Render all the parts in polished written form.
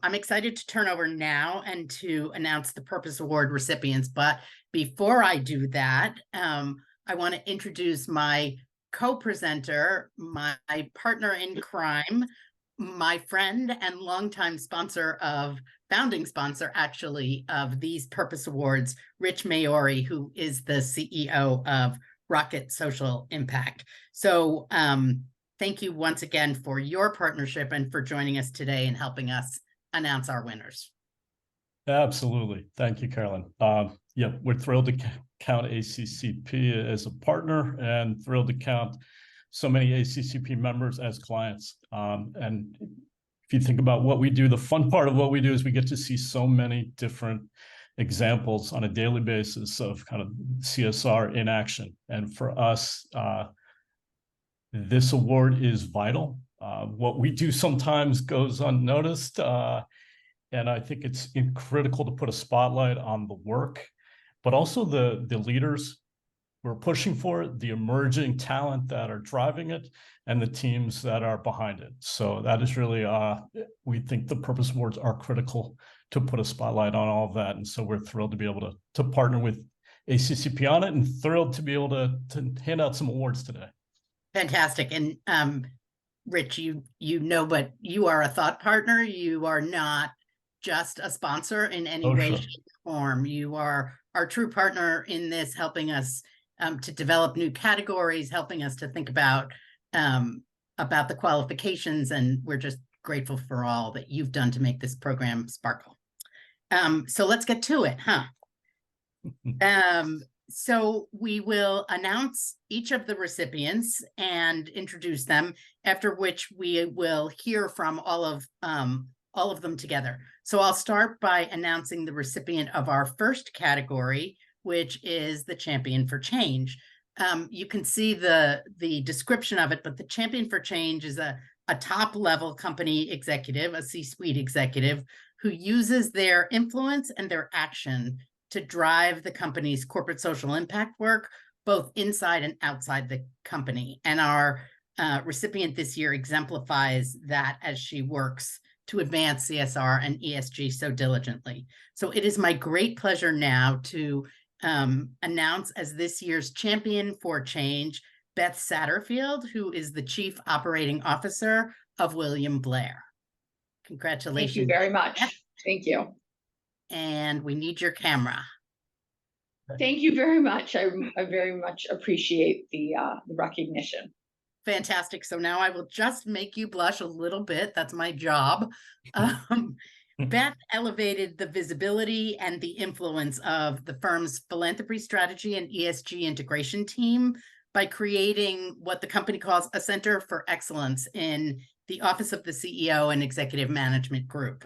I'm excited to turn over now and to announce the Purpose Award recipients. But before I do that, I want to introduce my co-presenter, my partner in crime, my friend and longtime founding sponsor, actually, of these Purpose Awards, Rich Maori, who is the CEO of Rocket Social Impact. So thank you once again for your partnership and for joining us today and helping us announce our winners. Absolutely. Thank you, Carolyn. Yeah, we're thrilled to count ACCP as a partner and thrilled to count so many ACCP members as clients. And if you think about what we do, the fun part of what we do is we get to see so many different examples on a daily basis of kind of CSR in action. And for us, this award is vital. What we do sometimes goes unnoticed. And I think it's critical to put a spotlight on the work, but also the leaders who are pushing for it, the emerging talent that are driving it, and the teams that are behind it. So that is really, we think the Purpose Awards are critical to put a spotlight on all of that. And so we're thrilled to be able to partner with ACCP on it and thrilled to be able to hand out some awards today. Fantastic. And Rich, you know, but you are a thought partner. You are not just a sponsor in any way, Sure. shape, or form. You are our true partner in this, helping us to develop new categories, helping us to think about the qualifications, and we're just grateful for all that you've done to make this program sparkle. So let's get to it, huh? So we will announce each of the recipients and introduce them, after which we will hear from all of them together. So I'll start by announcing the recipient of our first category, which is the Champion for Change. You can see the description of it, but the Champion for Change is a top-level company executive, a C-suite executive, who uses their influence and their action to drive the company's corporate social impact work, both inside and outside the company. And our recipient this year exemplifies that as she works to advance CSR and ESG so diligently. So it is my great pleasure now to announce as this year's Champion for Change, Beth Satterfield, who is the Chief Operating Officer of William Blair. Congratulations. Thank you very much. Beth. Thank you. And we need your camera. Thank you very much. I very much appreciate the recognition. Fantastic. So now I will just make you blush a little bit. That's my job. Beth elevated the visibility and the influence of the firm's philanthropy strategy and ESG integration team by creating what the company calls a Center for Excellence in the Office of the CEO and Executive Management Group,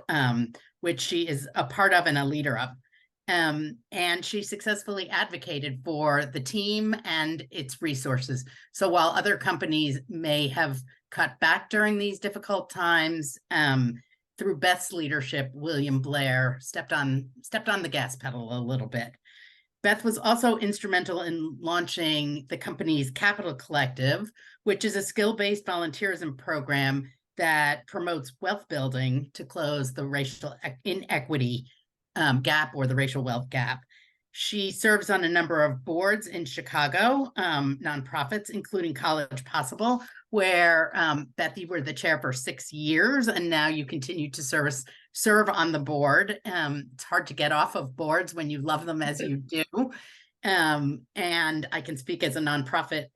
which she is a part of and a leader of. And she successfully advocated for the team and its resources. So while other companies may have cut back during these difficult times, through Beth's leadership, William Blair stepped on the gas pedal a little bit. Beth was also instrumental in launching the company's Capital Collective, which is a skill-based volunteerism program that promotes wealth building to close the racial inequity gap, or the racial wealth gap. She serves on a number of boards in Chicago, nonprofits, including College Possible, where Beth, you were the chair for 6 years, and now you continue to serve on the board. It's hard to get off of boards when you love them as you do. And I can speak as a nonprofit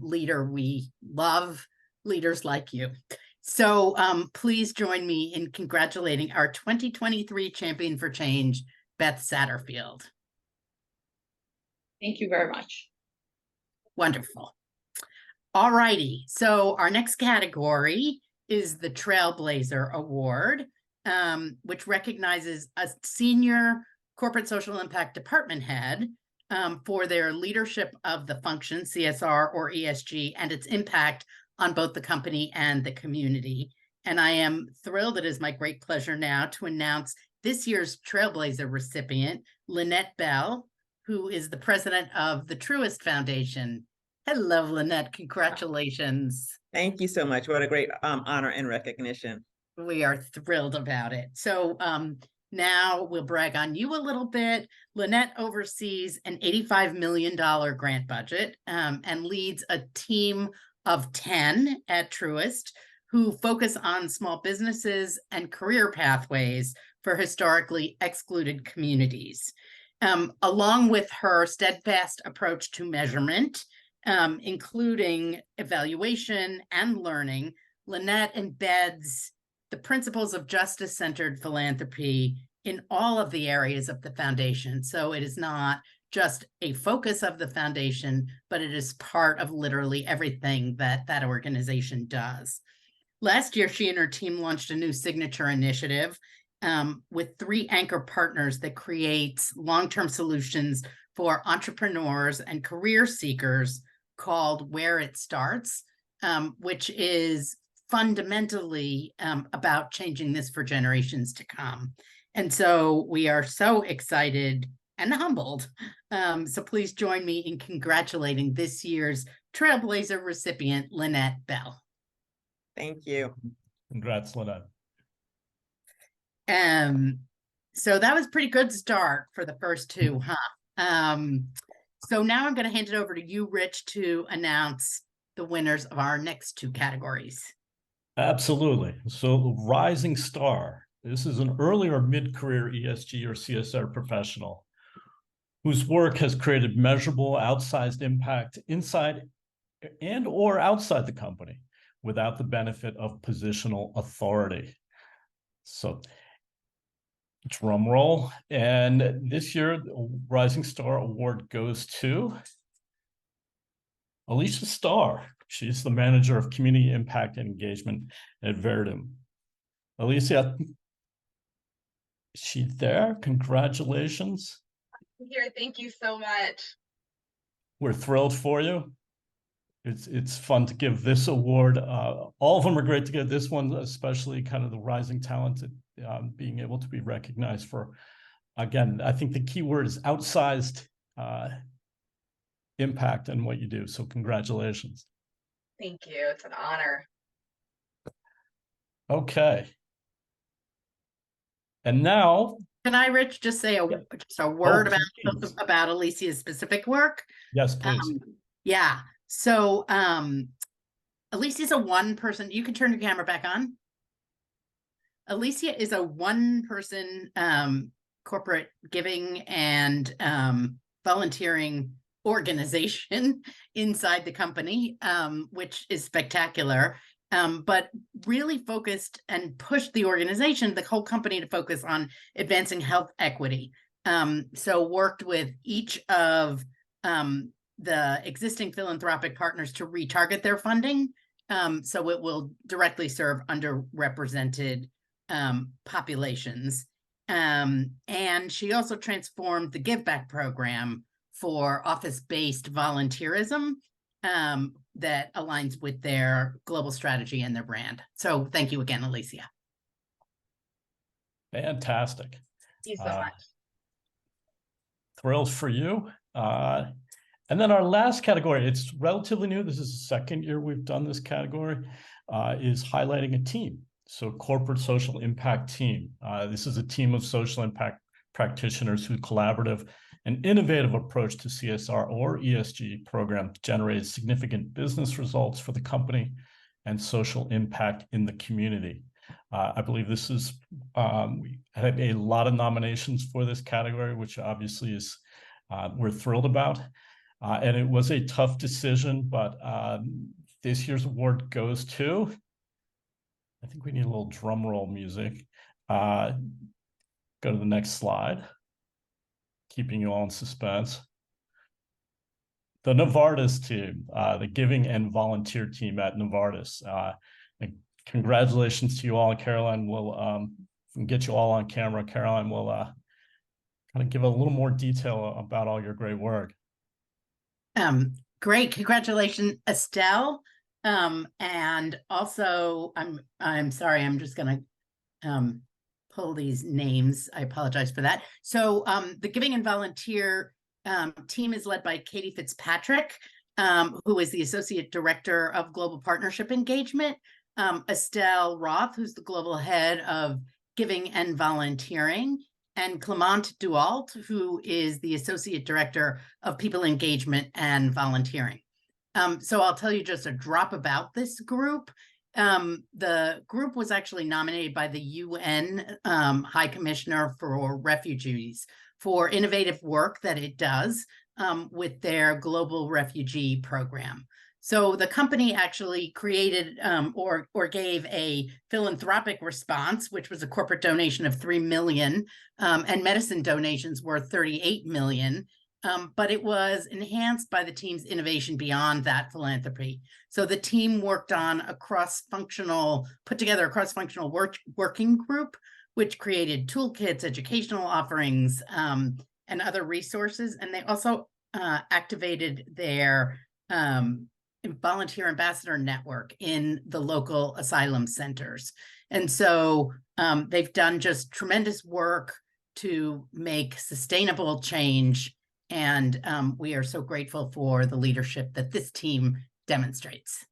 leader. We love leaders like you. So please join me in congratulating our 2023 Champion for Change, Beth Satterfield. Thank you very much. Wonderful. All righty. So our next category is the Trailblazer Award, which recognizes a senior corporate social impact department head for their leadership of the function, CSR or ESG, and its impact on both the company and the community. And I am thrilled. It is my great pleasure now to announce this year's Trailblazer recipient, Lynette Bell, who is the president of the Truist Foundation. Hello, Lynette. Congratulations. Thank you so much. What a great honor and recognition. We are thrilled about it. So now we'll brag on you a little bit. Lynette oversees an $85 million grant budget and leads a team of 10 at Truist who focus on small businesses and career pathways for historically excluded communities. Along with her steadfast approach to measurement, including evaluation and learning, Lynette embeds the principles of justice-centered philanthropy in all of the areas of the foundation. So it is not just a focus of the foundation, but it is part of literally everything that that organization does. Last year, she and her team launched a new signature initiative with 3 anchor partners that creates long-term solutions for entrepreneurs and career seekers called Where It Starts, which is fundamentally about changing this for generations to come. And so we are so excited and humbled. So please join me in congratulating this year's Trailblazer recipient, Lynette Bell. Thank you. Congrats, Lynette. So that was a pretty good start for the first 2, huh? So now I'm going to hand it over to you, Rich, to announce the winners of our next 2 categories. Absolutely. So Rising Star, this is an early or mid-career ESG or CSR professional whose work has created measurable outsized impact inside and or outside the company without the benefit of positional authority. So drum roll. And this year, the Rising Star Award goes to Alicea Starr. She's the manager of community impact and engagement at Veradigm. Alicea, is she there? Congratulations. I'm here. Thank you so much. We're thrilled for you. It's fun to give this award. All of them are great to get. This one, especially kind of the rising talent, being able to be recognized for, again, I think the key word is outsized impact in what you do. So congratulations. Thank you. It's an honor. Okay. And now, Can I, Rich, just say just a word about Alicia's specific work? Yes, please. Yeah. So Alicia's a one-person. You can turn your camera back on. Alicea is a one-person corporate giving and volunteering organization inside the company, which is spectacular. But really focused and pushed the organization, the whole company, to focus on advancing health equity. So worked with each of the existing philanthropic partners to retarget their funding. So it will directly serve underrepresented populations. And she also transformed the Give Back program for office-based volunteerism that aligns with their global strategy and their brand. So thank you again, Alicea. Fantastic. Thank you so much. Thrilled for you. And then our last category, it's relatively new. This is the second year we've done this category, is highlighting a team. So corporate social impact team. This is a team of social impact practitioners whose collaborative and innovative approach to CSR or ESG program generated significant business results for the company and social impact in the community. I believe this is, we had a lot of nominations for this category, which obviously is, we're thrilled about. And it was a tough decision, but this year's award goes to, I think we need a little drum roll music. Go to the next slide. Keeping you all in suspense. The Novartis team, the giving and volunteer team at Novartis. And congratulations to you all. Carolyn will get you all on camera. Carolyn will kind of give a little more detail about all your great work. Great, congratulations, Estelle. And also, I'm sorry, I'm just gonna pull these names. I apologize for that. So the Giving and Volunteer team is led by Katie Fitzpatrick, who is the Associate Director of Global Partnership Engagement. Estelle Roth, who's the global head of giving and volunteering, and Clement Dualt, who is the associate director of people engagement and volunteering. So I'll tell you just a drop about this group. The group was actually nominated by the UN High Commissioner for Refugees for innovative work that it does with their global refugee program. So the company actually created or gave a philanthropic response, which was a corporate donation of $3 million, and medicine donations worth $38 million. But it was enhanced by the team's innovation beyond that philanthropy. So the team worked on put together a cross-functional working group, which created toolkits, educational offerings, and other resources. And they also activated their volunteer ambassador network in the local asylum centers. And so they've done just tremendous work to make sustainable change. And we are so grateful for the leadership that this team demonstrates.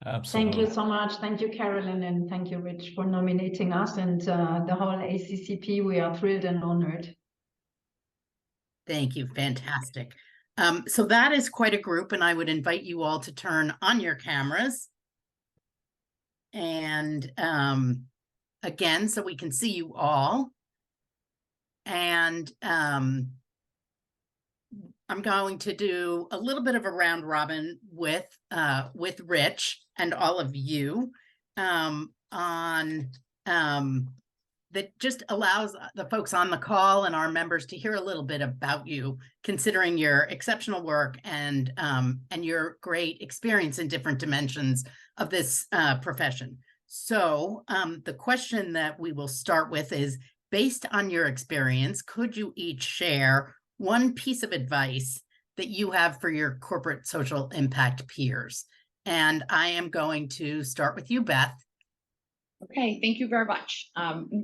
Absolutely. Thank you so much. Thank you, Carolyn, and thank you, Rich, for nominating us and the whole ACCP. We are thrilled and honored. Thank you. Fantastic. So that is quite a group, and I would invite you all to turn on your cameras. And again, so we can see you all. And I'm going to do a little bit of a round robin with Rich and all of you on that just allows the folks on the call and our members to hear a little bit about you, considering your exceptional work and your great experience in different dimensions of this profession. So the question that we will start with is, based on your experience, could you each share one piece of advice that you have for your corporate social impact peers? And I am going to start with you, Beth. Okay, thank you very much.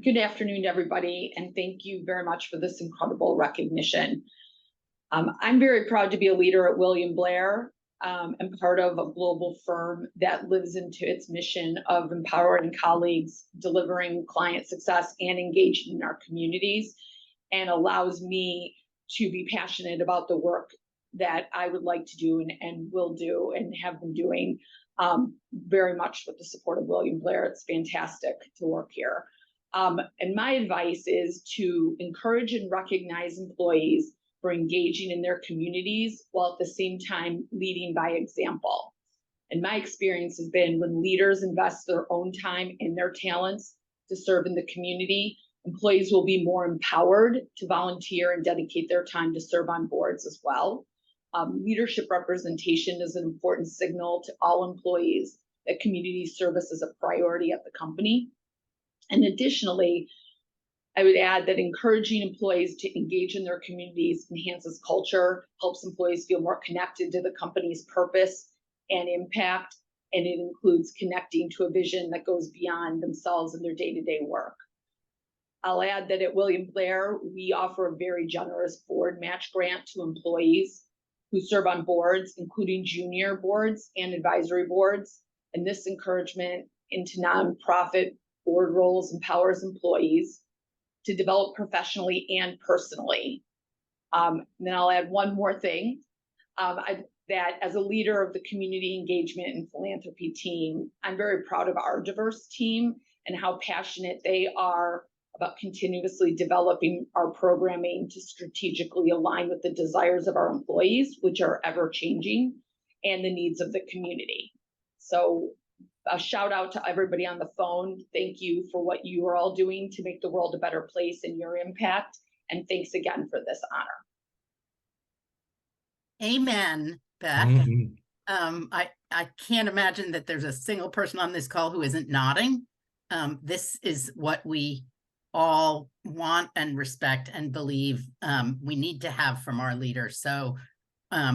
Good afternoon to everybody, and thank you very much for this incredible recognition. I'm very proud to be a leader at William Blair and part of a global firm that lives into its mission of empowering colleagues, delivering client success, and engaging in our communities, and allows me to be passionate about the work that I would like to do and will do and have been doing very much with the support of William Blair. It's fantastic to work here. And my advice is to encourage and recognize employees for engaging in their communities while at the same time leading by example. And my experience has been when leaders invest their own time and their talents to serve in the community, employees will be more empowered to volunteer and dedicate their time to serve on boards as well. Leadership representation is an important signal to all employees that community service is a priority at the company. And additionally, I would add that encouraging employees to engage in their communities enhances culture, helps employees feel more connected to the company's purpose and impact, and it includes connecting to a vision that goes beyond themselves and their day-to-day work. I'll add that at William Blair, we offer a very generous board match grant to employees who serve on boards, including junior boards and advisory boards. And this encouragement into nonprofit board roles empowers employees to develop professionally and personally. Then I'll add one more thing, that as a leader of the community engagement and philanthropy team, I'm very proud of our diverse team and how passionate they are about continuously developing our programming to strategically align with the desires of our employees, which are ever changing, and the needs of the community. So a shout out to everybody on the phone. Thank you for what you are all doing to make the world a better place and your impact. And thanks again for this honor. Amen, Beth. Mm-hmm. I can't imagine that there's a single person on this call who isn't nodding. This is what we all want and respect and believe we need to have from our leaders. So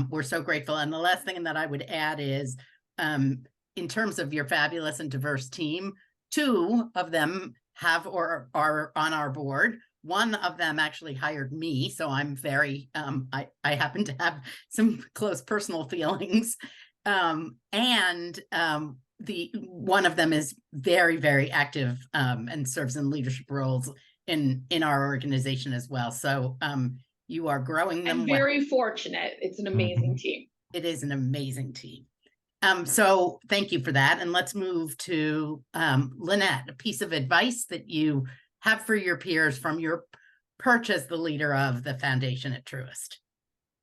we're so grateful. And the last thing that I would add is, in terms of your fabulous and diverse team, 2 of them have or are on our board. One of them actually hired me, so I'm very, I happen to have some close personal feelings. and the one of them is very, very active and serves in leadership roles in our organization as well. So you are growing them I'm well. very fortunate. It's an amazing team. It is an amazing team. So thank you for that. And let's move to Lynette, a piece of advice that you have for your peers from your perch as the leader of the foundation at Truist.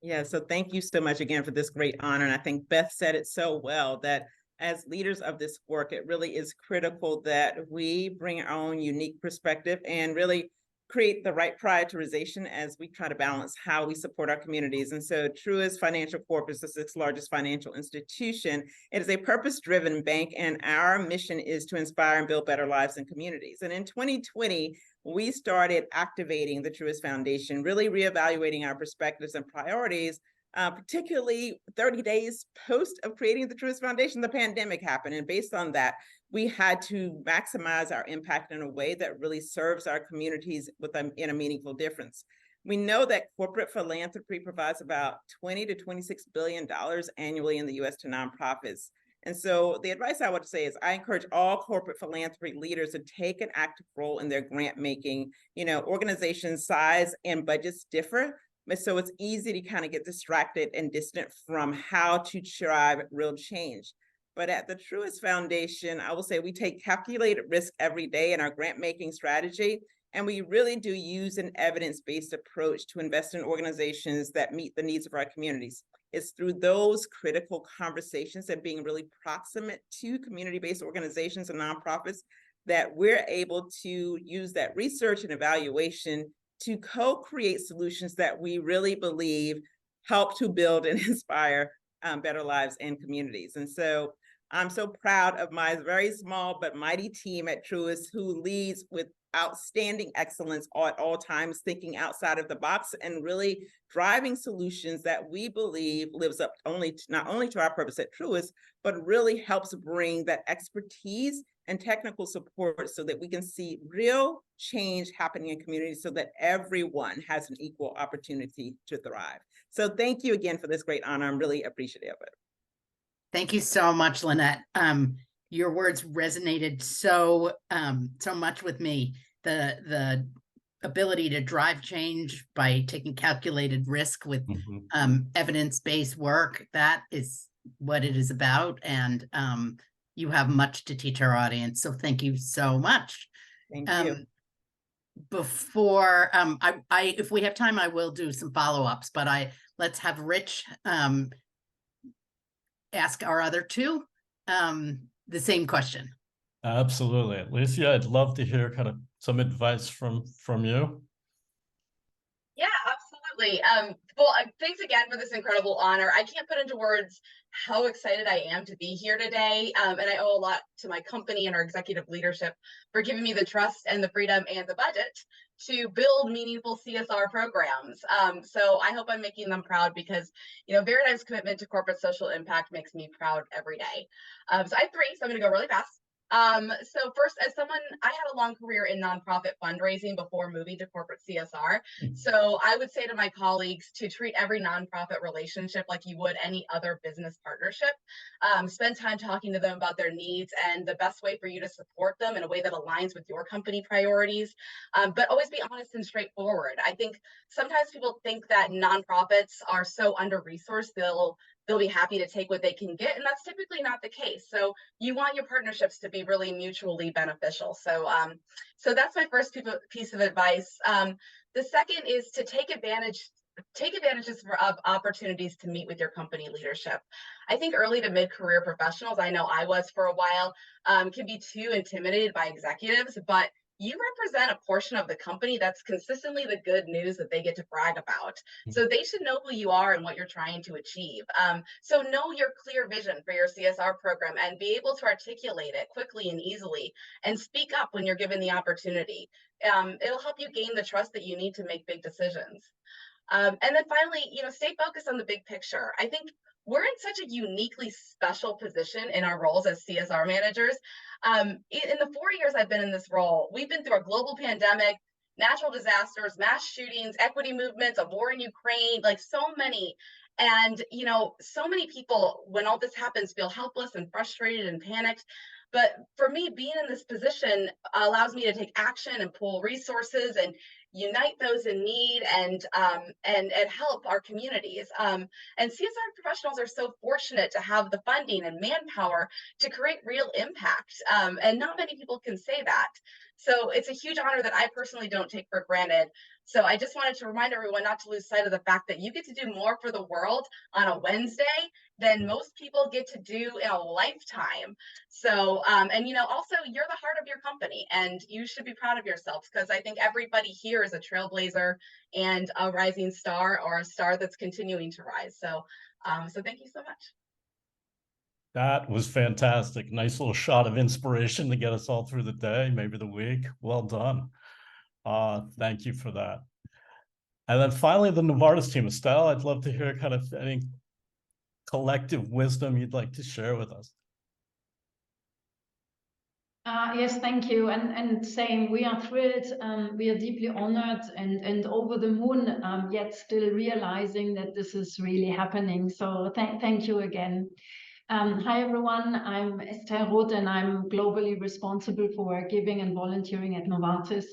Yeah, so thank you so much again for this great honor. And I think Beth said it so well that as leaders of this work, it really is critical that we bring our own unique perspective and really create the right prioritization as we try to balance how we support our communities. And so Truist Financial Corp is the 6th largest financial institution. It is a purpose-driven bank, and our mission is to inspire and build better lives and communities. And in 2020, we started activating the Truist Foundation, really reevaluating our perspectives and priorities, particularly 30 days post of creating the Truist Foundation, the pandemic happened. And based on that, we had to maximize our impact in a way that really serves our communities in a meaningful difference. We know that corporate philanthropy provides about $20 to $26 billion annually in the US to nonprofits. And so the advice I would say is I encourage all corporate philanthropy leaders to take an active role in their grant making. You know, organizations' size and budgets differ, but so it's easy to kind of get distracted and distant from how to drive real change. But at the Truist Foundation, I will say we take calculated risk every day in our grant making strategy. And we really do use an evidence-based approach to invest in organizations that meet the needs of our communities. It's through those critical conversations and being really proximate to community-based organizations and nonprofits that we're able to use that research and evaluation to co-create solutions that we really believe help to build and inspire better lives and communities. And so I'm so proud of my very small but mighty team at Truist, who leads with outstanding excellence at all times, thinking outside of the box and really driving solutions that we believe lives up not only to our purpose at Truist, but really helps bring that expertise and technical support so that we can see real change happening in communities so that everyone has an equal opportunity to thrive. So thank you again for this great honor. I'm really appreciative of it. Thank you so much, Lynette. Your words resonated so much with me. The ability to drive change by taking calculated risk with evidence-based work, that is what it is about. And you have much to teach our audience. So thank you so much. Thank you. Before if we have time, I will do some follow-ups, but let's have Rich ask our other two the same question. Absolutely. Alicea, I'd love to hear kind of some advice from you. Yeah, absolutely. Well, thanks again for this incredible honor. I can't put into words how excited I am to be here today. And I owe a lot to my company and our executive leadership for giving me the trust and the freedom and the budget to build meaningful CSR programs. So I hope I'm making them proud because, you know, Veradigm's commitment to corporate social impact makes me proud every day. So I have 3, so I'm going to go really fast. So first, as someone, I had a long career in nonprofit fundraising before moving to corporate CSR. So I would say to my colleagues to treat every nonprofit relationship like you would any other business partnership. Spend time talking to them about their needs and the best way for you to support them in a way that aligns with your company priorities. But always be honest and straightforward. I think sometimes people think that nonprofits are so under-resourced, they'll be happy to take what they can get, and that's typically not the case. So you want your partnerships to be really mutually beneficial. So that's my first piece of advice. The second is to take advantages of opportunities to meet with your company leadership. I think early to mid-career professionals, I know I was for a while, can be too intimidated by executives, but you represent a portion of the company that's consistently the good news that they get to brag about. So they should know who you are and what you're trying to achieve. So know your clear vision for your CSR program and be able to articulate it quickly and easily and speak up when you're given the opportunity. It'll help you gain the trust that you need to make big decisions. And then finally, you know, stay focused on the big picture. I think we're in such a uniquely special position in our roles as CSR managers. In the 4 years I've been in this role, we've been through a global pandemic, natural disasters, mass shootings, equity movements, a war in Ukraine, like so many. And, you know, so many people, when all this happens, feel helpless and frustrated and panicked. But for me, being in this position allows me to take action and pool resources and unite those in need and help our communities. And CSR professionals are so fortunate to have the funding and manpower to create real impact. And not many people can say that. So it's a huge honor that I personally don't take for granted. So I just wanted to remind everyone not to lose sight of the fact that you get to do more for the world on a Wednesday than most people get to do in a lifetime. So, and you know, also you're the heart of your company and you should be proud of yourselves, because I think everybody here is a trailblazer and a rising star, or a star that's continuing to rise. So, so thank you so much. That was fantastic. Nice little shot of inspiration to get us all through the day, maybe the week. Well done. Thank you for that. And then finally, the Novartis team. Estelle, I'd love to hear kind of any collective wisdom you'd like to share with us. Yes, thank you. And same, we are thrilled. We are deeply honored and over the moon, yet still realizing that this is really happening. So thank you again. Hi, everyone. I'm Estelle Roth, and I'm globally responsible for giving and volunteering at Novartis.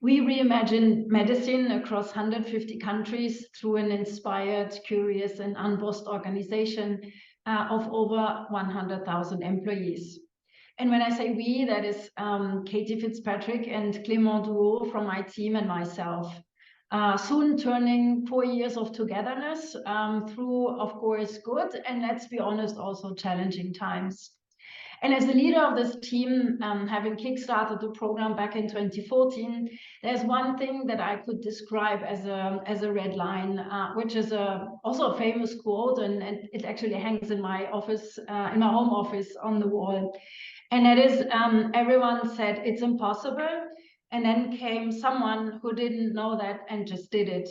We reimagine medicine across 150 countries through an inspired, curious, and unbossed organization of over 100,000 employees. And when I say we, that is Katie Fitzpatrick and Clément Duot from my team and myself. Soon turning 4 years of togetherness through, of course, good and, let's be honest, also challenging times. And as the leader of this team, having kickstarted the program back in 2014, there's one thing that I could describe as a red line, which is also a famous quote, and it actually hangs in my office, in my home office on the wall. And that is, everyone said it's impossible. And then came someone who didn't know that and just did it.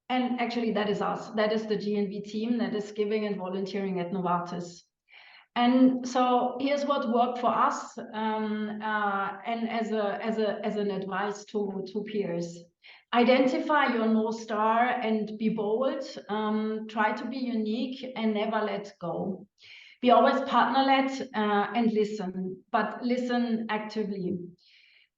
And actually, that is us. That is the GNV team that is giving and volunteering at Novartis. And so here's what worked for us, and as an advice to peers. Identify your North Star and be bold. Try to be unique and never let go. Be always partner-led and listen, but listen actively.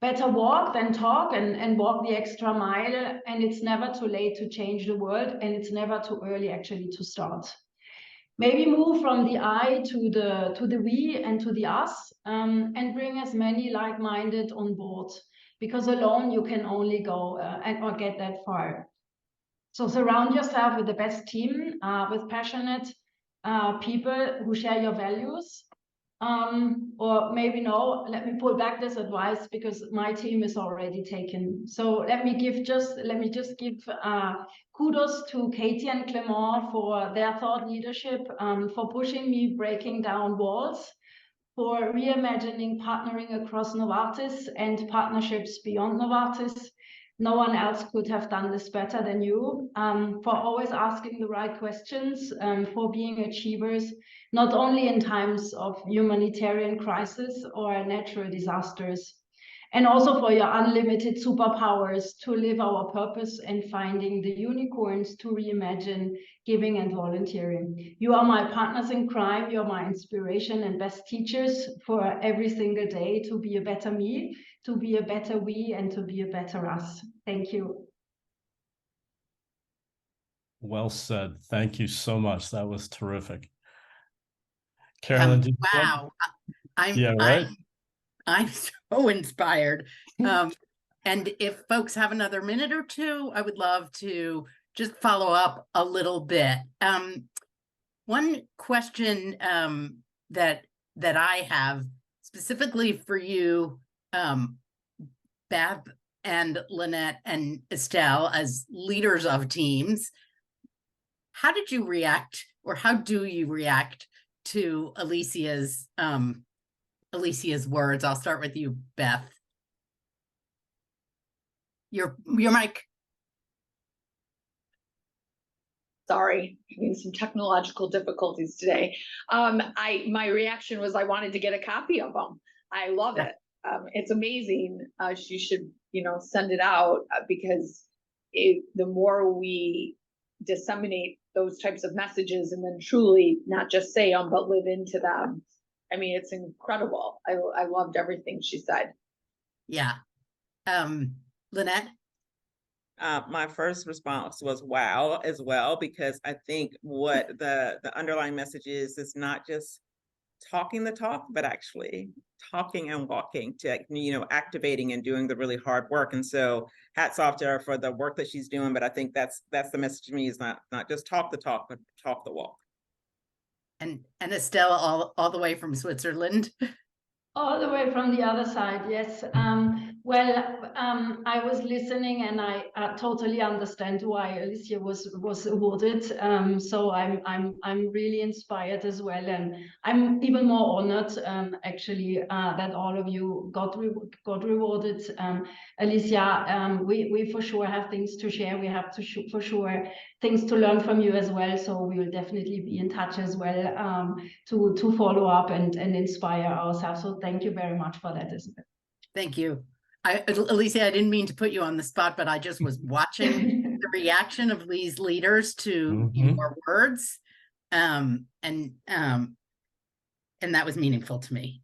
Better walk than talk, and walk the extra mile. And it's never too late to change the world, and it's never too early actually to start. Maybe move from the I to the we and to the us, and bring as many like-minded on board, because alone you can only go or get that far. So surround yourself with the best team, with passionate people who share your values. Or maybe no, let me pull back this advice because my team is already taken. So let me just give kudos to Katie and Clément for their thought leadership, for pushing me, breaking down walls, for reimagining partnering across Novartis and partnerships beyond Novartis. No one else could have done this better than you, for always asking the right questions, for being achievers, not only in times of humanitarian crisis or natural disasters, and also for your unlimited superpowers to live our purpose and finding the unicorns to reimagine giving and volunteering. You are my partners in crime. You're my inspiration and best teachers for every single day to be a better me, to be a better we, and to be a better us. Thank you. Well said. Thank you so much. That was terrific. Carolyn, wow. I'm so inspired. And if folks have another minute or two, I would love to just follow up a little bit. One question that I have specifically for you, Beth and Lynette and Estelle, as leaders of teams, how did you react, or how do you react to Alicia's words? I'll start with you, Beth. Your mic. Sorry, having some technological difficulties today. My reaction was I wanted to get a copy of them. I love it. It's amazing. She should, send it out, because the more we disseminate those types of messages and then truly not just say them, but live into them. I mean, it's incredible. I loved everything she said. Yeah. Lynette? My first response was wow as well, because I think what the underlying message is not just talking the talk, but actually talking and walking to, activating and doing the really hard work. And so hats off to her for the work that she's doing. But I think that's the message to me, is not just talk the talk, but talk the walk. And Estelle, all the way from Switzerland. All the way from the other side, yes. I was listening, and I totally understand why Alicea was awarded. So I'm really inspired as well, and I'm even more honored, actually, that all of you got rewarded. Alicea, we for sure have things to share. We have for sure things to learn from you as well. So we will definitely be in touch as well, to follow up and inspire ourselves. So thank you very much for that as well. Thank you. Alicea, I didn't mean to put you on the spot, but I just was watching the reaction of these leaders to your words. And that was meaningful to me.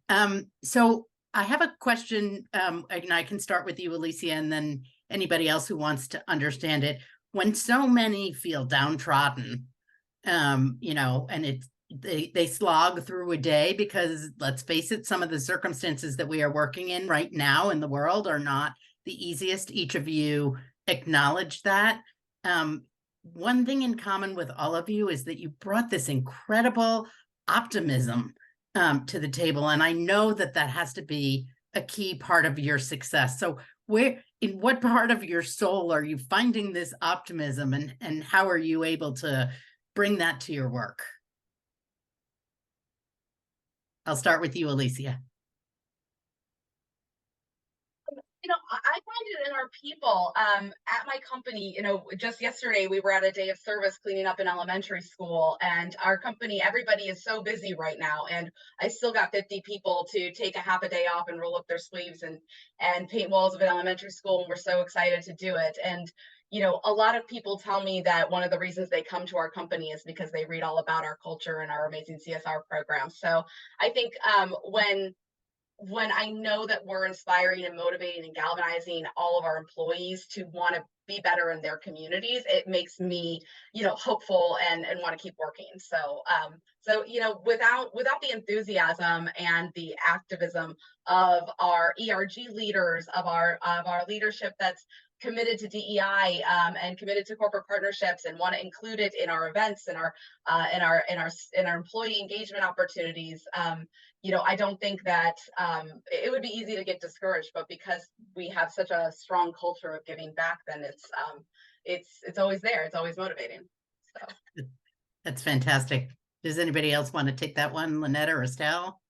So I have a question, and I can start with you, Alicea, and then anybody else who wants to understand it. When so many feel downtrodden, and they slog through a day, because let's face it, some of the circumstances that we are working in right now in the world are not the easiest. Each of you acknowledge that. One thing in common with all of you is that you brought this incredible optimism to the table. And I know that has to be a key part of your success. So in what part of your soul are you finding this optimism, and how are you able to bring that to your work? I'll start with you, Alicea. I find it in our people. At my company, just yesterday we were at a day of service cleaning up an elementary school, and our company, everybody is so busy right now, and I still got 50 people to take a half a day off and roll up their sleeves and paint walls of an elementary school, and we're so excited to do it. And a lot of people tell me that one of the reasons they come to our company is because they read all about our culture and our amazing CSR program. So I think when I know that we're inspiring and motivating and galvanizing all of our employees to want to be better in their communities, it makes me, hopeful and want to keep working. So, without the enthusiasm and the activism of our ERG leaders, of our leadership that's committed to DEI and committed to corporate partnerships and want to include it in our events and our employee engagement opportunities, I don't think that it would be easy to get discouraged, but because we have such a strong culture of giving back, then it's always there. It's always motivating. So That's fantastic. Does anybody else want to take that one, Lynette or Estelle?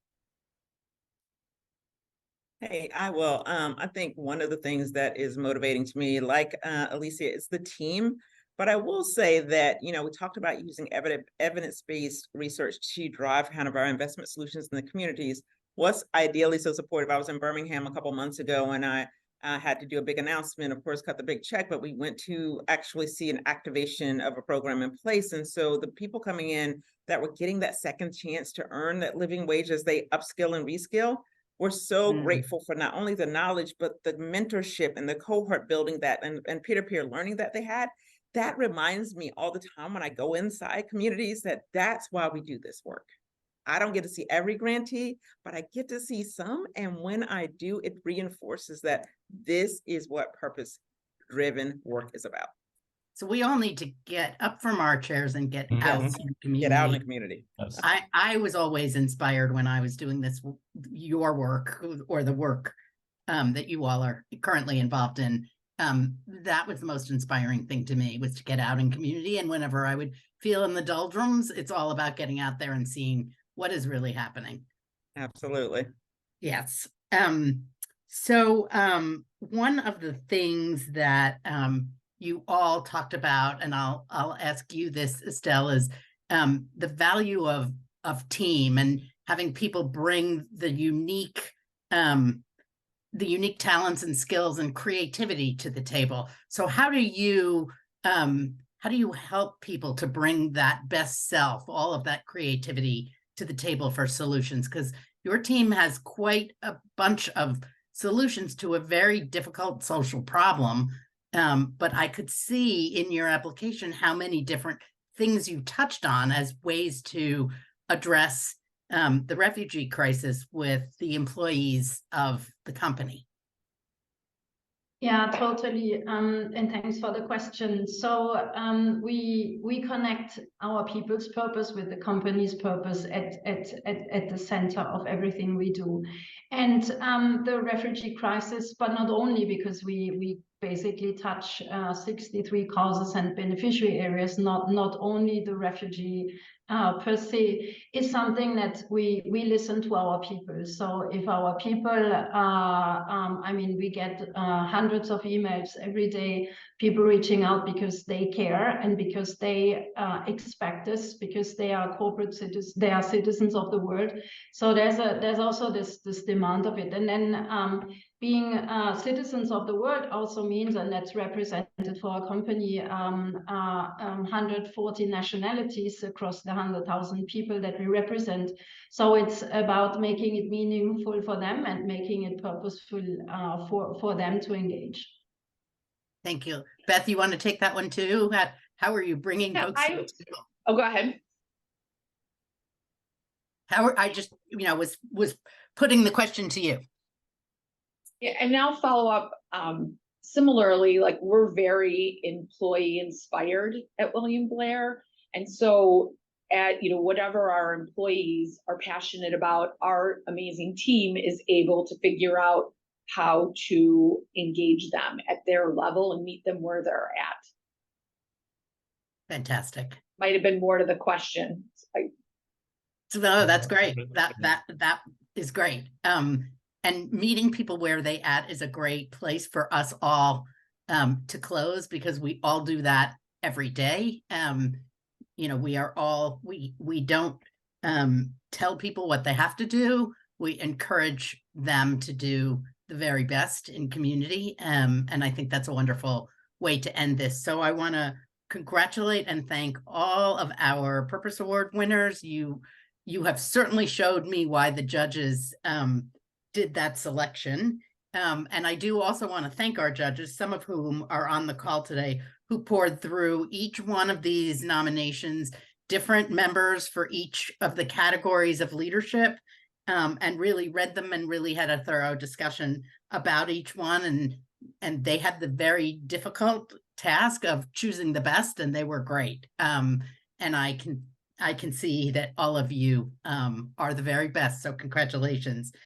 Hey, I will. I think one of the things that is motivating to me, like Alicea, is the team. But I will say that, we talked about using evidence-based research to drive kind of our investment solutions in the communities. What's ideally so supportive? I was in Birmingham a couple months ago, and I had to do a big announcement, of course, cut the big check, but we went to actually see an activation of a program in place. And so the people coming in that were getting that second chance to earn that living wage as they upskill and reskill, we're so grateful for not only the knowledge, but the mentorship and the cohort building that and peer-to-peer learning that they had. That reminds me all the time when I go inside communities that that's why we do this work. I don't get to see every grantee, but I get to see some. And when I do, it reinforces that this is what purpose-driven work is about. So we all need to get up from our chairs and get out in the community. Get out in the community. Yes. I was always inspired when I was doing your work or the work that you all are currently involved in. That was the most inspiring thing to me, was to get out in community. And whenever I would feel in the doldrums, it's all about getting out there and seeing what is really happening. Absolutely. Yes. So one of the things that you all talked about, and I'll ask you this, Estelle, is the value of team and having people bring the unique talents and skills and creativity to the table. So how do you how do you help people to bring that best self, all of that creativity to the table for solutions? Because your team has quite a bunch of solutions to a very difficult social problem. But I could see in your application how many different things you touched on as ways to address the refugee crisis with the employees of the company. Yeah, totally. And thanks for the question. So we connect our people's purpose with the company's purpose at the center of everything we do. And the refugee crisis, but not only, because we basically touch 63 causes and beneficiary areas, not only the refugee per se, is something that we listen to our people. So if our people I mean, we get hundreds of emails every day, people reaching out because they care and because they expect this, because they are corporate citizens, they are citizens of the world. So there's also this demand of it. And then being citizens of the world also means, and that's represented for our company, 140 nationalities across the 100,000 people that we represent. So it's about making it meaningful for them and making it purposeful for them to engage. Thank you. Beth, you want to take that one too? How are you bringing folks? Oh, go ahead. I just, was putting the question to you. Yeah, and now follow up. Similarly, like, we're very employee inspired at William Blair. And so at, whatever our employees are passionate about, our amazing team is able to figure out how to engage them at their level and meet them where they're at. Fantastic. Might have been more to the question. No, that's great. That is great. And meeting people where they at is a great place for us all to close, because we all do that every day. We are all, we don't tell people what they have to do. We encourage them to do the very best in community. And I think that's a wonderful way to end this. So I want to congratulate and thank all of our Purpose Award winners. You have certainly showed me why the judges did that selection. And I do also want to thank our judges, some of whom are on the call today, who poured through each one of these nominations, different members for each of the categories of leadership, and really read them and really had a thorough discussion about each one. And they had the very difficult task of choosing the best, and they were great. And I can see that all of you are the very best. So congratulations.